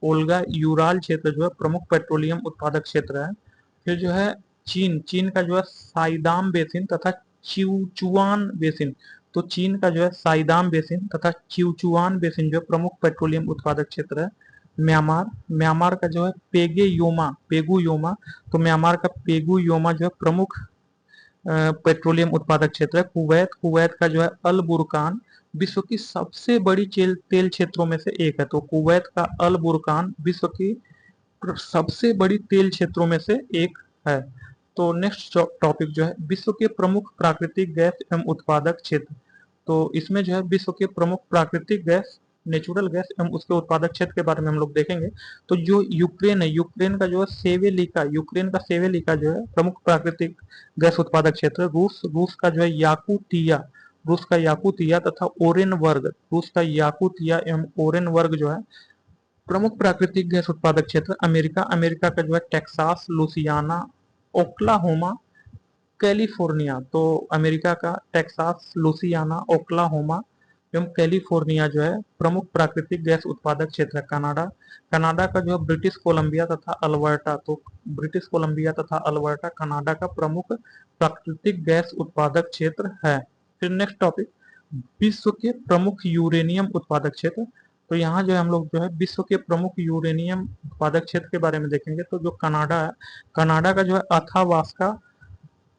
ओल्गा यूराल क्षेत्र जो है प्रमुख पेट्रोलियम उत्पादक क्षेत्र है। फिर जो है चीन, चीन का जो है साइदाम बेसिन तथा चिवचुआन बेसिन। तो चीन का जो है साइदाम बेसिन तथा चिवचुआन बेसिन जो है प्रमुख पेट्रोलियम उत्पादक क्षेत्र है। म्यांमार, म्यांमार का जो है पेगे योमा, पेगु योमा। तो म्यांमार का पेगु योमा जो है प्रमुख पेट्रोलियम उत्पादक क्षेत्र है। कुवैत, कुवैत का जो है अल बुरकान विश्व की सबसे बड़ी तेल क्षेत्रों में से एक है। तो कुवैत का अल बुरकान विश्व की सबसे बड़ी तेल क्षेत्रों में से एक है। तो नेक्स्ट टॉपिक जो है विश्व के प्रमुख प्राकृतिक गैस एवं उत्पादक क्षेत्र। तो इसमें जो है विश्व के प्रमुख प्राकृतिक गैस, नेचुरल गैस एवं उसके उत्पादक क्षेत्र के बारे में हम लोग देखेंगे। तो जो यूक्रेन है, यूक्रेन का जो है सेवेलिका, यूक्रेन का सेवेलिका जो है प्रमुख प्राकृतिक गैस उत्पादक क्षेत्र। रूस, रूस का जो है याकुतिया, रूस का याकुतिया तथा ओरेन वर्ग, रूस का याकुतिया एवं ओरेन वर्ग जो है प्रमुख प्राकृतिक गैस उत्पादक क्षेत्र। अमेरिका, अमेरिका का जो है टेक्सास, लुसियाना, ओक्लाहोमा, कैलिफोर्निया। तो अमेरिका का टेक्सास, लुसियाना, ओक्लाहोमा एवं कैलिफोर्निया जो है प्रमुख प्राकृतिक गैस उत्पादक क्षेत्र है। कनाडा, कनाडा का जो है ब्रिटिश कोलंबिया तथा अल्बर्टा। तो ब्रिटिश कोलंबिया तथा अल्बर्टा कनाडा का प्रमुख प्राकृतिक गैस उत्पादक क्षेत्र है। फिर नेक्स्ट टॉपिक, विश्व के प्रमुख यूरेनियम उत्पादक क्षेत्र। तो यहाँ जो है हम लोग जो है विश्व के प्रमुख यूरेनियम उत्पादक क्षेत्र के बारे में देखेंगे। तो जो कनाडा है, कनाडा का जो है अथावास्का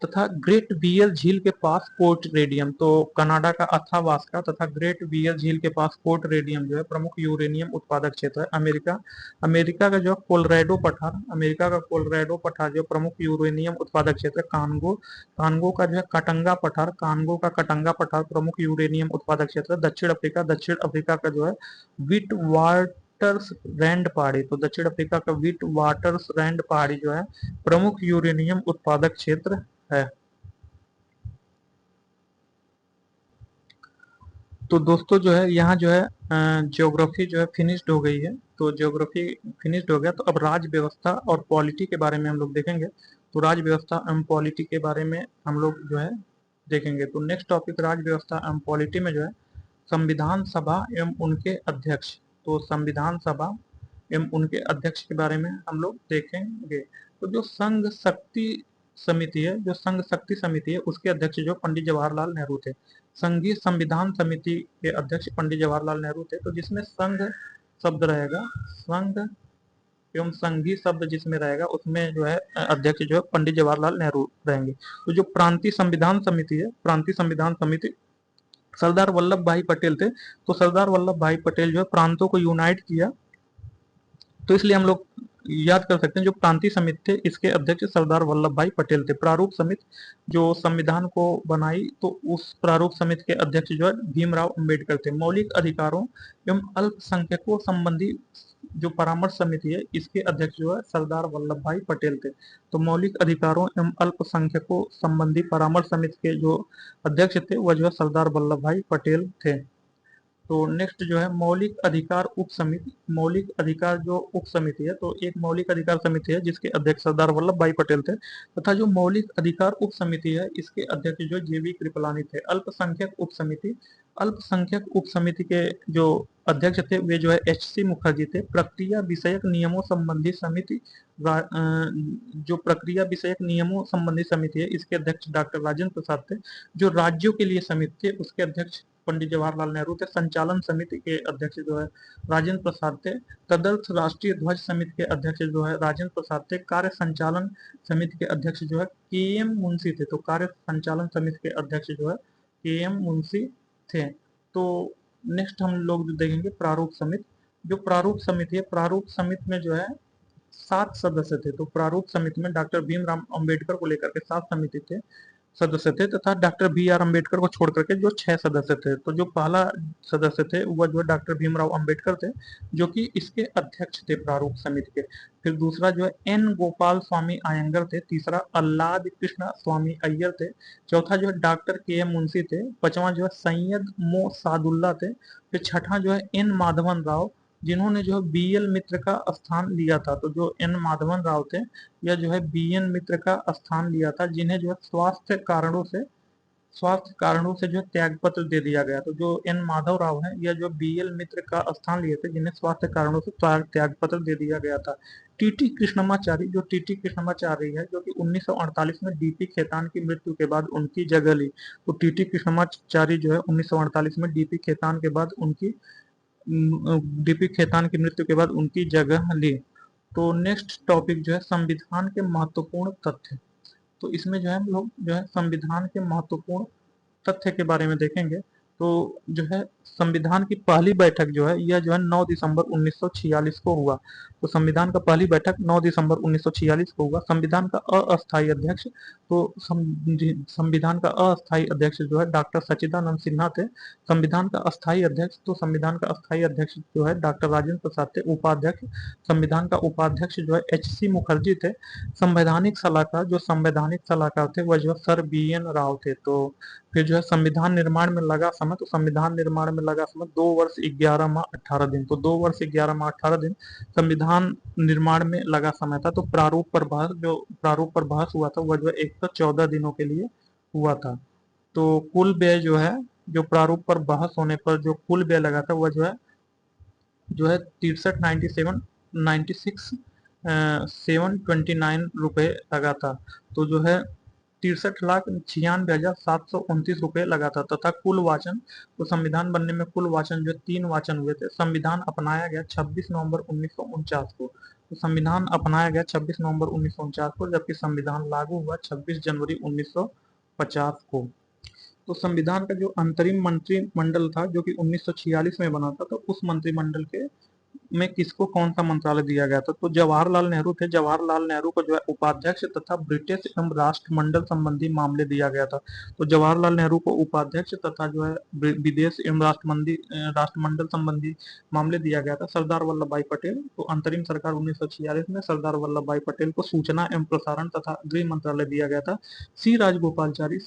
तथा ग्रेट बियर झील के पास पोर्ट रेडियम। तो कनाडा का अथावास्का तथा ग्रेट बियर झील के पास पोर्ट रेडियम जो है प्रमुख यूरेनियम उत्पादक क्षेत्र है। अमेरिका, अमेरिका का जो है कोलोराडो पठार, अमेरिका का कोलोराडो पठार जो प्रमुख यूरेनियम उत्पादक क्षेत्र है। कांगो, कांगो का जो है कटंगा पठार, कांगो का कटंगा पठार प्रमुख यूरेनियम उत्पादक क्षेत्र है। दक्षिण अफ्रीका, दक्षिण अफ्रीका का जो है विट वाटर्स रैंड पहाड़ी। तो दक्षिण अफ्रीका का विट वाटर्स रैंड पहाड़ी जो है प्रमुख यूरेनियम उत्पादक क्षेत्र है। तो दोस्तों जो है यहाँ जो है ज्योग्राफी जो है फिनिश्ड हो गई है। तो ज्योग्राफी फिनिश्ड हो गया, तो अब राज्य व्यवस्था और पॉलिटी के बारे में हम लोग देखेंगे। तो राज्य व्यवस्था एवं पॉलिटी के बारे में हम लोग जो है देखेंगे। तो नेक्स्ट टॉपिक राज्य व्यवस्था एवं पॉलिटी में जो है संविधान सभा एवं उनके अध्यक्ष। तो संविधान सभा एवं उनके अध्यक्ष के बारे में हम लोग देखेंगे। तो जो संघ शक्ति समिति है, जो संघ शक्ति समिति है उसके अध्यक्ष जो पंडित जवाहरलाल नेहरू थे। संघीय संविधान समिति के अध्यक्ष पंडित जवाहरलाल नेहरू थे। तो जिसमें संघ शब्द रहेगा, संघ एवं संघीय शब्द जिसमें रहेगा उसमें जो है अध्यक्ष जो है पंडित जवाहरलाल नेहरू रहेंगे। तो जो प्रांतीय संविधान समिति है, प्रांतीय संविधान समिति सरदार वल्लभ भाई पटेल थे। तो सरदार वल्लभ भाई पटेल जो है प्रांतों को यूनाइट किया। तो इसलिए हम लोग याद कर सकते हैं, जो प्रांतीय समिति थे इसके अध्यक्ष सरदार वल्लभ भाई पटेल थे। प्रारूप समिति जो संविधान को बनाई, तो उस प्रारूप समिति के अध्यक्ष जो है भीमराव अंबेडकर थे। मौलिक अधिकारों एवं अल्पसंख्यकों संबंधी जो परामर्श समिति है, इसके अध्यक्ष जो है सरदार वल्लभ भाई पटेल थे। तो मौलिक अधिकारों एवं अल्पसंख्यकों संबंधी परामर्श समिति के जो अध्यक्ष थे वह जो है सरदार वल्लभ भाई पटेल थे। तो नेक्स्ट जो है मौलिक अधिकार उप समिति। मौलिक अधिकार जो उप समिति है, तो एक मौलिक अधिकार समिति है जिसके अध्यक्ष सरदार वल्लभ भाई पटेल थे, तथा जो मौलिक अधिकार उप समिति है इसके अध्यक्ष जो जेबी कृपलानी थे। अल्पसंख्यक उप समिति, अल्पसंख्यक उप समिति के जो अध्यक्ष थे वे जो है एच.सी. मुखर्जी थे। प्रक्रिया विषयक नियमों संबंधी समिति, जो प्रक्रिया विषयक नियमों संबंधी समिति है इसके अध्यक्ष डॉक्टर राजेंद्र प्रसाद थे। जो राज्यों के लिए समिति थे उसके अध्यक्ष पंडित जवाहरलाल नेहरू थे। संचालन समिति के अध्यक्ष जो है राजेंद्र प्रसाद थे। तदर्थ राष्ट्रीय ध्वज समिति के अध्यक्ष जो है राजेंद्र प्रसाद थे। कार्य संचालन समिति के अध्यक्ष जो है के.एम. मुंशी थे। तो कार्य संचालन समिति के अध्यक्ष जो है के.एम. मुंशी थे। तो नेक्स्ट हम लोग जो देखेंगे प्रारूप समिति। जो प्रारूप समिति है, प्रारूप समिति में जो है 7 सदस्य थे। तो प्रारूप समिति में डॉक्टर भीमराव अंबेडकर को लेकर के 7 समिति थे सदस्य थे, तथा डॉक्टर बी.आर. अंबेडकर को छोड़ करके जो 6 सदस्य थे। तो जो पहला सदस्य थे वह जो डॉक्टर भीमराव अंबेडकर थे, जो कि इसके अध्यक्ष थे प्रारूप समिति के। फिर दूसरा जो है एन गोपाल स्वामी अयंगर थे। तीसरा अल्लाद कृष्ण स्वामी अय्यर थे। चौथा जो है डॉक्टर के.एम. मुंशी थे। पांचवा जो है सैयद मो सादुल्ला थे। फिर छठा जो है एन माधवन राव, जिन्होंने जो है बी.एल. मित्र का स्थान लिया था। तो जो एन माधवन राव थे या जो है बी.एन. मित्र का स्थान लिया था, जिन्हें जो है स्वास्थ्य कारणों से जो त्याग पत्र दे दिया गया। तो जो एन माधव राव है या जो बी.एल. मित्र का स्थान लिए थे, जिन्हें स्वास्थ्य कारणों से त्याग पत्र दे दिया गया था। टीटी कृष्णमाचारी, जो टीटी कृष्णमाचारी है, जो कि 1948 में डीपी खेतान की मृत्यु के बाद उनकी जगह ली। तो टीटी कृष्णमाचारी जो है 1948 में डीपी खेतान की मृत्यु के बाद उनकी जगह ली। तो नेक्स्ट टॉपिक जो है संविधान के महत्वपूर्ण तथ्य। तो इसमें जो है हम लोग जो है संविधान के महत्वपूर्ण तथ्य के बारे में देखेंगे। तो जो है संविधान की पहली बैठक जो है यह जो है 9 दिसंबर 1946 को हुआ। तो संविधान का पहली बैठक 9 दिसंबर 1946 को हुआ। संविधान का अस्थायी अध्यक्ष, तो संविधान का अस्थायी अध्यक्ष जो है डॉक्टर सच्चिदानंद सिन्हा थे। संविधान का अस्थायी अध्यक्ष, तो संविधान का अस्थायी अध्यक्ष जो है डॉक्टर राजेंद्र प्रसाद थे। उपाध्यक्ष, संविधान का उपाध्यक्ष जो है एच.सी. मुखर्जी थे। संवैधानिक सलाहकार, जो संवैधानिक सलाहकार थे वह जो है सर बी.एन. राव थे। तो फिर जो है संविधान निर्माण में लगा समय, तो संविधान निर्माण में लगा समय 2 वर्ष 11 माह 18 दिन। तो 2 वर्ष 11 माह 18 दिन संविधान निर्माण में लगा समय था। तो प्रारूप पर बहस हुआ था वह जो है 114 दिनों के लिए हुआ था। तो कुल व्यय जो है, जो प्रारूप पर बहस होने पर जो कुल व्यय लगा था वह जो है 729 रुपए लगा था। तो जो है 63,96,729 रुपए लगा था। तथा कुल वाचन, तो संविधान बनने में कुल वाचन जो 3 वाचन हुए थे। संविधान अपनाया गया 26 नवंबर 1949 को। तो संविधान अपनाया गया 26 नवंबर 1949 को, जबकि संविधान लागू हुआ 26 जनवरी 1950 को। तो संविधान का जो अंतरिम मंत्रिमंडल था जो कि 1946 में बना था, तो उस मंत्रिमंडल के में किसको कौन सा मंत्रालय दिया गया था? तो जवाहरलाल नेहरू थे। जवाहरलाल नेहरू को जो है उपाध्यक्ष तथा ब्रिटिश एवं राष्ट्रमंडल संबंधी मामले दिया गया था। तो जवाहरलाल नेहरू को उपाध्यक्ष तथा जो है विदेश एवं राष्ट्रमंडल संबंधी मामले दिया गया था। सरदार वल्लभ भाई पटेल, तो अंतरिम सरकार 1946 में सरदार वल्लभ भाई पटेल को सूचना एवं प्रसारण तथा गृह मंत्रालय दिया गया था। सी राजगोपालचारी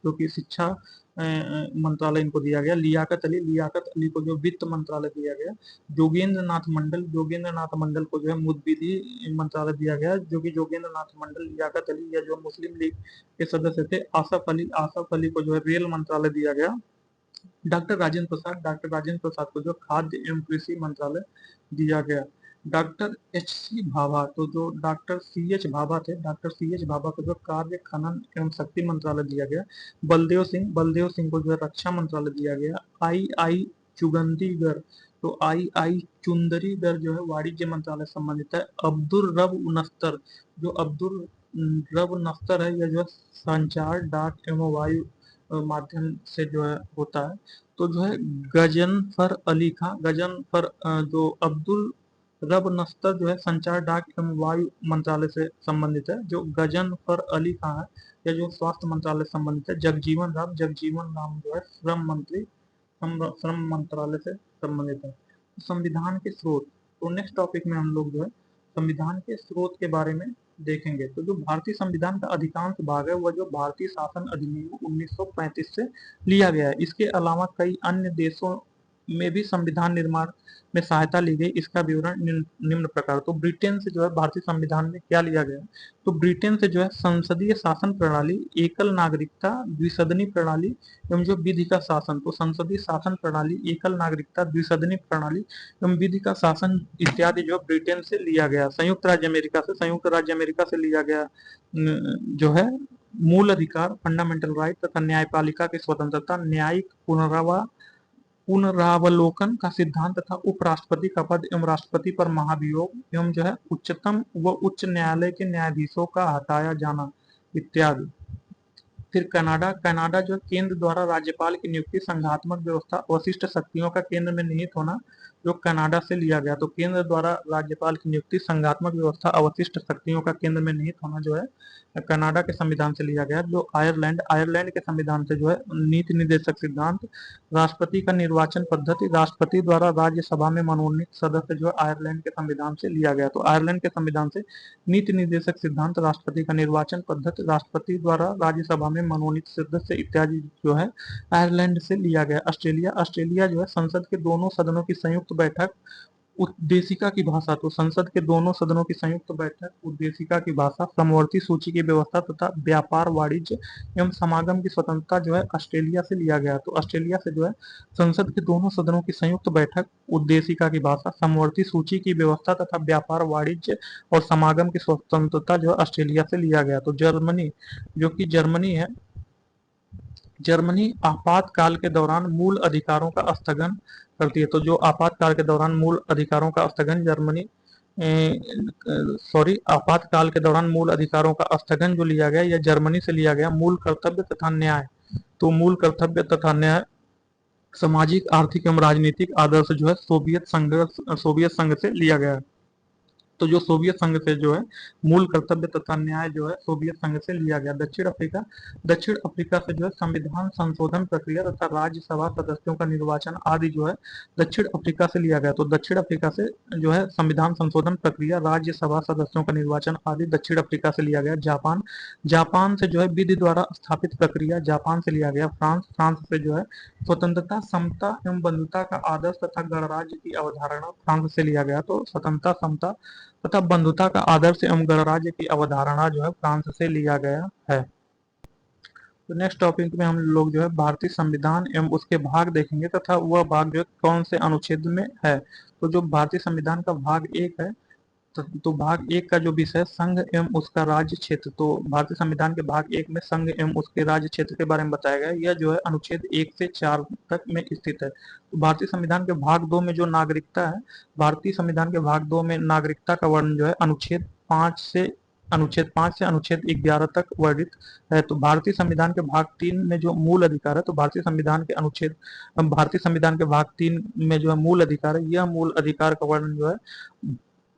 जो कि शिक्षा मंत्रालय इनको दिया गया। लियाकत अली को जो वित्त मंत्रालय दिया गया। जोगेंद्र नाथ मंडल को जो है मुद्विधि मंत्रालय दिया गया, जो कि जोगेंद्र नाथ मंडल, लियाकत अली या जो मुस्लिम लीग के सदस्य थे। आसफ अली को जो है रेल मंत्रालय दिया गया। डॉक्टर राजेंद्र प्रसाद को जो खाद्य एवं कृषि मंत्रालय दिया गया। डॉक्टर एच.सी. भाभा, तो जो डॉक्टर सी.एच. भाभा थे, डॉक्टर सी.एच. भाभा को जो कार्य खनन एवं शक्ति मंत्रालय दिया गया। बलदेव सिंह को जो है रक्षा मंत्रालय दिया गया। आई चुगंदीगर, तो आई चुंदरीगर जो है वाणिज्य मंत्रालय संबंधित है। अब्दुल रब नफ्तर है, यह जो है संचार, डाक एवं वायु माध्यम से जो है होता है। तो जो है गजनफर जो रब नस्तर जो है संचार, डाक एवं वायु मंत्रालय से संबंधित है। जो गजनफर अली खां है, या जो स्वास्थ्य मंत्रालय से संबंधित है। जगजीवन राम जो है श्रम मंत्री, श्रम मंत्रालय से संबंधित है। संविधान के स्रोत, तो नेक्स्ट टॉपिक में हम लोग जो है संविधान के स्रोत के बारे में देखेंगे। तो जो भारतीय संविधान का अधिकांश भाग है वह जो भारतीय शासन अधिनियम 1935 से लिया गया है। इसके अलावा कई अन्य देशों में भी संविधान निर्माण में सहायता ली गई। इसका विवरण निम्न प्रकार। तो ब्रिटेन से जो है भारतीय संविधान में क्या लिया गया, तो ब्रिटेन से जो है संसदीय शासन प्रणाली, एकल नागरिकता, द्विसदनी प्रणाली एवं जो विधि का शासन। तो संसदीय शासन प्रणाली, एकल नागरिकता, द्विसदनी प्रणाली एवं विधि का शासन इत्यादि जो ब्रिटेन से लिया गया। संयुक्त राज्य अमेरिका से लिया गया जो है मूल अधिकार, फंडामेंटल राइट तथा न्यायपालिका की स्वतंत्रता, न्यायिक पुनरावलोकन का सिद्धांत तथा उपराष्ट्रपति का पद एवं राष्ट्रपति पर महाभियोग एवं जो है उच्चतम व उच्च न्यायालय के न्यायाधीशों का हटाया जाना इत्यादि। फिर कनाडा जो केंद्र द्वारा राज्यपाल की नियुक्ति, संघात्मक व्यवस्था, अवशिष्ट शक्तियों का केंद्र में निहित होना, जो कनाडा से लिया गया। तो केंद्र द्वारा राज्यपाल की नियुक्ति, संघात्मक व्यवस्था, अवशिष्ट शक्तियों का केंद्र में निहित होना जो है कनाडा के संविधान से लिया गया। जो आयरलैंड के संविधान से जो है नीति निर्देशक सिद्धांत, राष्ट्रपति का निर्वाचन पद्धति, राष्ट्रपति द्वारा राज्यसभा में मनोनीत सदस्य जो है आयरलैंड के संविधान से लिया गया। तो आयरलैंड के संविधान से नीति निर्देशक सिद्धांत, राष्ट्रपति का निर्वाचन पद्धति, राष्ट्रपति द्वारा राज्यसभा में मनोनीत सदस्य इत्यादि जो है आयरलैंड से लिया गया। ऑस्ट्रेलिया जो है संसद के दोनों सदनों की संयुक्त बैठक, उद्देशिका की भाषा। तो संसद के दोनों सदनों की संयुक्त बैठक, उद्देशिका की भाषा, समवर्ती सूची की व्यवस्था तथा व्यापार, वाणिज्य एवं समागम की स्वतंत्रता जो है ऑस्ट्रेलिया से लिया गया। तो ऑस्ट्रेलिया से जो है संसद के दोनों सदनों की संयुक्त बैठक, उद्देशिका की भाषा, समवर्ती सूची की व्यवस्था तथा व्यापार, वाणिज्य और समागम की स्वतंत्रता जो है ऑस्ट्रेलिया से लिया गया। तो जर्मनी, जो कि जर्मनी आपातकाल के दौरान मूल अधिकारों का स्थगन करती है। तो जो आपातकाल के दौरान मूल अधिकारों का स्थगन आपातकाल के दौरान मूल अधिकारों का स्थगन जो लिया गया, यह जर्मनी से लिया गया। मूल कर्तव्य तथा न्याय, तो मूल कर्तव्य तथा न्याय, सामाजिक, आर्थिक एवं राजनीतिक आदर्श जो है सोवियत संघ से लिया गया है। तो जो सोवियत संघ से जो है मूल कर्तव्य तथा न्याय जो है सोवियत संघ से लिया गया। दक्षिण अफ्रीका से जो है संविधान संशोधन प्रक्रिया तथा राज्यसभा सदस्यों का निर्वाचन आदि जो है दक्षिण अफ्रीका से लिया गया। तो दक्षिण अफ्रीका से जो है संविधान संशोधन प्रक्रिया, राज्यसभा सदस्यों का निर्वाचन आदि दक्षिण अफ्रीका से लिया गया। जापान से जो है विधि द्वारा स्थापित प्रक्रिया, जापान से लिया गया। फ्रांस से जो है स्वतंत्रता, समता एवं बंधुता का आदर्श तथा गणराज्य की अवधारणा फ्रांस से लिया गया। तो स्वतंत्रता, समता तथा बंधुता का आदर्श एवं गणराज्य की अवधारणा जो है फ्रांस से लिया गया है। तो नेक्स्ट टॉपिक में हम लोग जो है भारतीय संविधान एवं उसके भाग देखेंगे तथा वह भाग जो कौन से अनुच्छेद में है। तो जो भारतीय संविधान का भाग 1 है, तो भाग 1 का जो विषय संघ एवं उसका राज्य क्षेत्र। तो भारतीय संविधान के भाग 1 में संघ एवं उसके राज्य क्षेत्र के बारे में बताया गया है। यह जो है अनुच्छेद 1 से 4 तक में स्थित है। तो भारतीय संविधान के भाग 2 में जो नागरिकता है, भारतीय संविधान के भाग 2 में नागरिकता का वर्णन जो है अनुच्छेद 5 से अनुच्छेद 11 तक वर्णित है। तो भारतीय संविधान के भाग 3 में जो मूल अधिकार है, तो भारतीय संविधान के भाग 3 में जो है मूल अधिकार है, यह मूल अधिकार का वर्णन जो है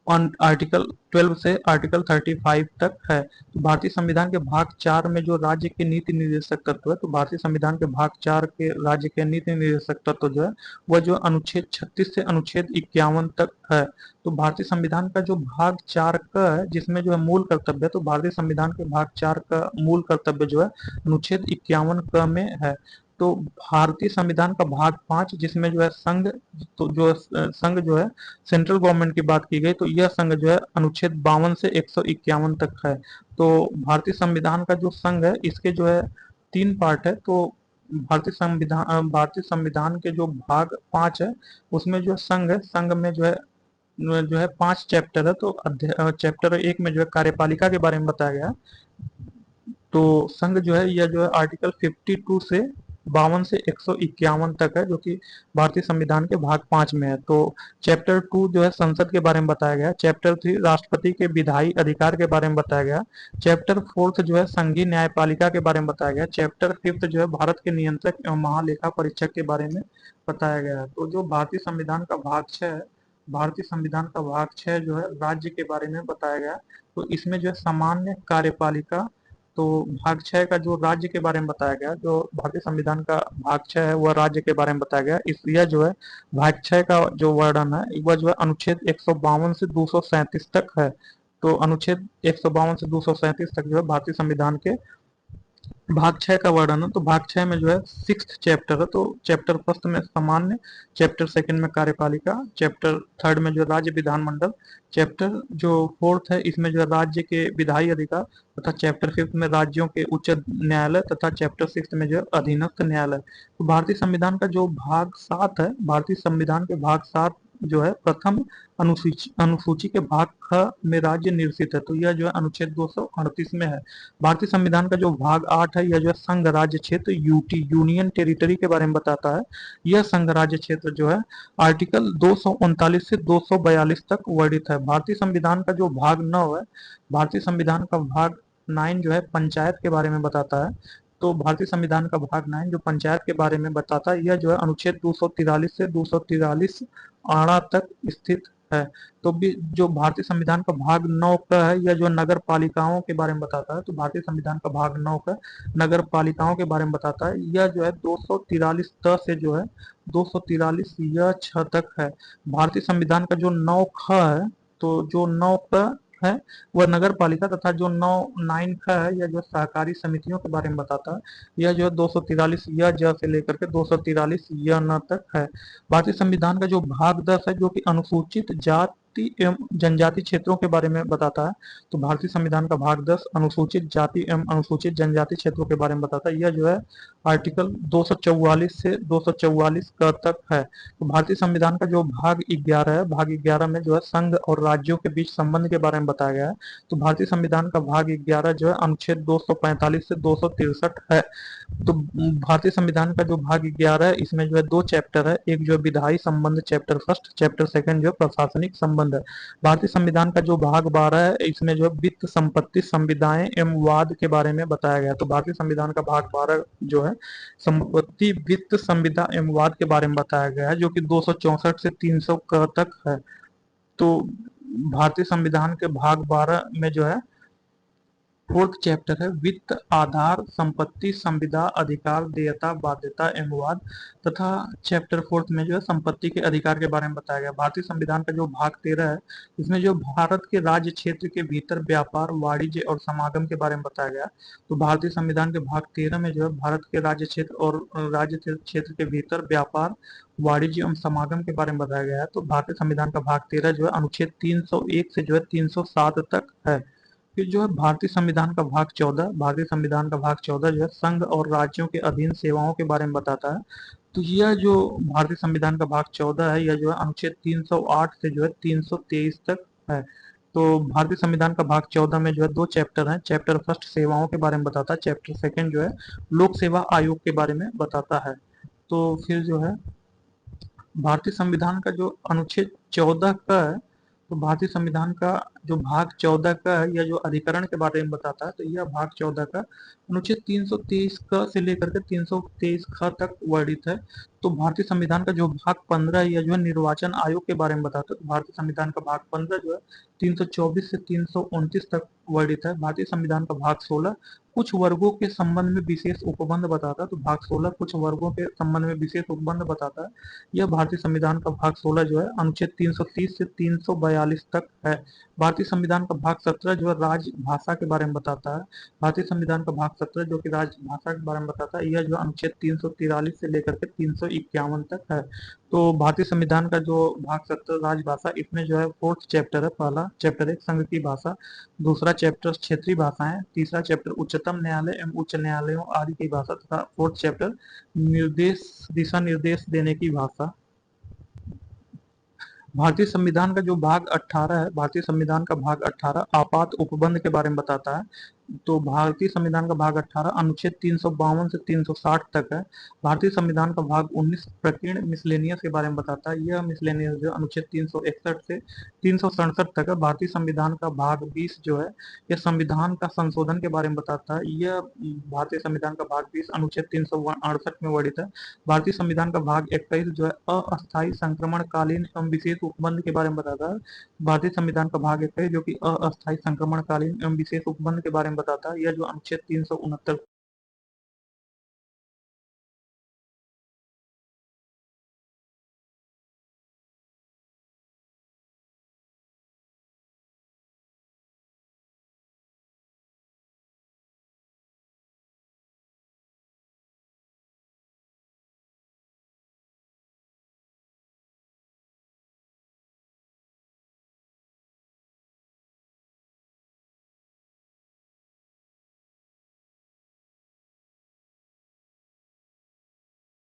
आर्टिकल 12 से आर्टिकल 35 तक है। तो भारतीय संविधान के भाग 4 में जो राज्य के नीति निर्देशक तत्व है, तो भारतीय संविधान के भाग 4 के राज्य के नीति निर्देशक तत्व जो है वह जो अनुच्छेद 36 से अनुच्छेद 51 तक है। तो भारतीय संविधान का जो भाग 4 का है, जिसमें जो है मूल कर्तव्य है, तो भारतीय संविधान के भाग 4 का मूल कर्तव्य जो है अनुच्छेद 51 क में है। तो भारतीय संविधान का भाग 5 जिसमें जो है संघ, तो जो संघ जो है सेंट्रल गवर्नमेंट की बात की गई, तो यह संघ जो है अनुच्छेद 52 से 151 तक है। तो भारतीय संविधान का जो संघ है, इसके जो है 3 पार्ट है। तो भारतीय संविधान के जो भाग 5 है, उसमें जो संघ है, संघ में जो है 5 चैप्टर है। तो चैप्टर 1 में जो है कार्यपालिका के बारे में बताया गया। तो संघ जो है यह जो है आर्टिकल 52 से 52 से 151 तक है, जो कि भारतीय संविधान के भाग 5 में है। तो चैप्टर 2 जो है संसद के बारे में बताया गया। चैप्टर 3 राष्ट्रपति के विधायी अधिकार के बारे में बताया गया। चैप्टर 4 जो है संघीय न्यायपालिका के बारे में बताया गया। चैप्टर 5 जो है भारत के नियंत्रक एवं महालेखा परीक्षक के बारे में बताया गया है। तो जो भारतीय संविधान का भाग 6 है, भारतीय संविधान का भाग 6 जो है राज्य के बारे में बताया गया है। तो इसमें जो है सामान्य कार्यपालिका, तो भाग 6 का जो राज्य के बारे में बताया गया, जो भारतीय संविधान का भाग 6 है वह राज्य के बारे में बताया गया। इस यह जो है भाग 6 का जो वर्णन है वह जो है अनुच्छेद 152 से 237 तक है। तो अनुच्छेद 152 से 237 तक जो है भारतीय संविधान के भाग 6 का वर्णन है। तो भाग 6 में जो है 6th चैप्टर है, तो चैप्टर फर्स्ट में सामान्य, चैप्टर सेकंड में कार्यपालिका, चैप्टर थर्ड में जो राज्य विधानमंडल, चैप्टर जो फोर्थ है इसमें जो है राज्य के विधायी अधिकार, तथा चैप्टर फिफ्थ में राज्यों के उच्च न्यायालय, तथा चैप्टर सिक्स में जो है अधीनस्थ न्यायालय। तो भारतीय संविधान का जो भाग 7 है, भारतीय संविधान के भाग 7 जो है प्रथम अनुसूची अनुसूची के भाग ख में राज्य निर्देशित है, तो यह जो है अनुच्छेद 238 में है। भारतीय संविधान का जो भाग 8 है यह जो है संघ राज्य क्षेत्र यूटी यूनियन टेरिटरी के बारे में बताता है। यह संघ राज्य क्षेत्र जो है आर्टिकल 239 से 242 तक वर्णित है। भारतीय संविधान का जो भाग 9 है, भारतीय संविधान का भाग 9 जो है पंचायत के बारे में बताता है। तो भारतीय संविधान का भाग 9 जो पंचायत के बारे में बताता है, यह जो है अनुच्छेद 243 से 243 आड़ा तक स्थित है। तो भी जो भारतीय संविधान का भाग 9 का है यह जो नगर पालिकाओं के बारे में बताता है। तो भारतीय संविधान का भाग 9 का नगर पालिकाओं के बारे में बताता है। यह जो है 243 त से जो है 243 यह 6 तक है। भारतीय संविधान का जो 9 ख है, तो जो 9 क है वह नगर पालिका, तथा जो 9 ख है यह जो सहकारी समितियों के बारे में बताता है। यह जो है 243 यह ज से लेकर के 243 यह न तक है। भारतीय संविधान का जो भाग 10 है जो कि अनुसूचित जाति एवं जनजाति क्षेत्रों के बारे में बताता है। तो भारतीय संविधान का भाग 10 अनुसूचित जाति एवं अनुसूचित जनजाति क्षेत्रों के बारे में बताता है। यह जो है आर्टिकल 244 से 244 का तक है। तो भारतीय संविधान का जो भाग 11 है, भाग 11 में जो है संघ और राज्यों के बीच संबंध के बारे में बताया गया है। तो भारतीय संविधान का भाग 11 जो है अनुच्छेद 245 से 263 है। तो भारतीय संविधान का जो भाग 11 है इसमें जो है 2 चैप्टर है, एक जो है विधायी संबंध चैप्टर फर्स्ट, चैप्टर सेकंड जो है प्रशासनिक संबंध है। भारतीय संविधान का जो भाग 12 है इसमें जो है वित्त संपत्ति संविदाएं एवं वाद के बारे में बताया गया है। तो भारतीय संविधान का भाग 12 जो है संपत्ति वित्त संविदा एवं वाद के बारे में बताया गया है, जो कि 264 से 300 तक है। तो भारतीय संविधान के भाग 12 में जो है फोर्थ चैप्टर है वित्त आधार संपत्ति संविदा अधिकार देयता बाध्यता एवं वाद, तथा चैप्टर फोर्थ में जो है संपत्ति के अधिकार के बारे में बताया गया। भारतीय संविधान का जो भाग 13 है इसमें जो भारत के राज्य क्षेत्र के भीतर व्यापार वाणिज्य और समागम के बारे में बताया गया। तो भारतीय संविधान के भाग 13 में जो है भारत के राज्य क्षेत्र और राज्य क्षेत्र के भीतर व्यापार वाणिज्य एवं समागम के बारे में बताया गया है। तो भारतीय संविधान का भाग 13 जो है अनुच्छेद 301 से जो है 307 तक है। फिर जो है भारतीय संविधान का भाग 14, भारतीय संविधान का भाग 14 जो है संघ और राज्यों के अधीन सेवाओं के बारे में बताता है। तो यह जो भारतीय संविधान का भाग 14 है यह जो है अनुच्छेद 308 से जो है 323 तक है। तो भारतीय संविधान का भाग 14 में जो है 2 चैप्टर हैं, चैप्टर फर्स्ट सेवाओं के बारे में बताता है, चैप्टर सेकंड जो है लोक सेवा आयोग के बारे में बताता है। तो फिर जो है भारतीय संविधान का जो अनुच्छेद 14 का है, तो भारतीय संविधान का जो भाग 14 का है यह जो अधिकरण के बारे में बताता है। तो यह भाग 14 का अनुच्छेद 323 का से लेकर के 323 ख तक वर्णित है। तो भारतीय संविधान का जो भाग 15 है यह जो है निर्वाचन आयोग के बारे में बताता है। तो भारतीय संविधान का भाग 15 जो है 324 से 329 तक वर्णित है। भारतीय संविधान का भाग 16 कुछ वर्गों के संबंध में विशेष उपबंध बताता है। तो भाग 16 कुछ वर्गों के संबंध में विशेष उपबंध बताता है। यह भारतीय संविधान का भाग 16 जो है अनुच्छेद 330 से 342 तक है। भारतीय संविधान का भाग 17 जो है राजभाषा के बारे में बताता है। भारतीय संविधान का भाग 17 जो कि राजभाषा के बारे में बताता है, यह जो अनुच्छेद 343 से लेकर के 351 तक है। तो भारतीय संविधान का जो भाग 17 राजभाषा, इसमें जो है फोर्थ चैप्टर है, पहला चैप्टर है संघ की भाषा, दूसरा चैप्टर क्षेत्रीय भाषाएं, तीसरा चैप्टर उच्चतम न्यायालय एवं उच्च न्यायालयों आदि की भाषा, तथा फोर्थ चैप्टर निर्देश दिशा निर्देश देने की भाषा। भारतीय संविधान का जो भाग 18 है, भारतीय संविधान का भाग 18 आपात उपबंध के बारे में बताता है। तो भारतीय संविधान का भाग 18 अनुच्छेद 352 से 360 तक है। भारतीय संविधान का भाग 19 प्रकीर्ण मिसलेनियस के बारे में बताता है। यह मिसलेनियस जो अनुच्छेद 361 से 367 तक है। भारतीय संविधान का भाग 20 जो है यह संविधान का संशोधन के बारे में बताता है। यह भारतीय संविधान का भाग 20 अनुच्छेद 368 में वर्णित है। भारतीय संविधान का भाग 21 जो है अस्थायी संक्रमणकालीन एवं विशेष उपबंध के बारे में बताता है। भारतीय संविधान का भाग 21 जो कि अस्थायी संक्रमणकालीन एवं विशेष उपबंध के बारे में बताता है। यह जो अनुच्छेद 369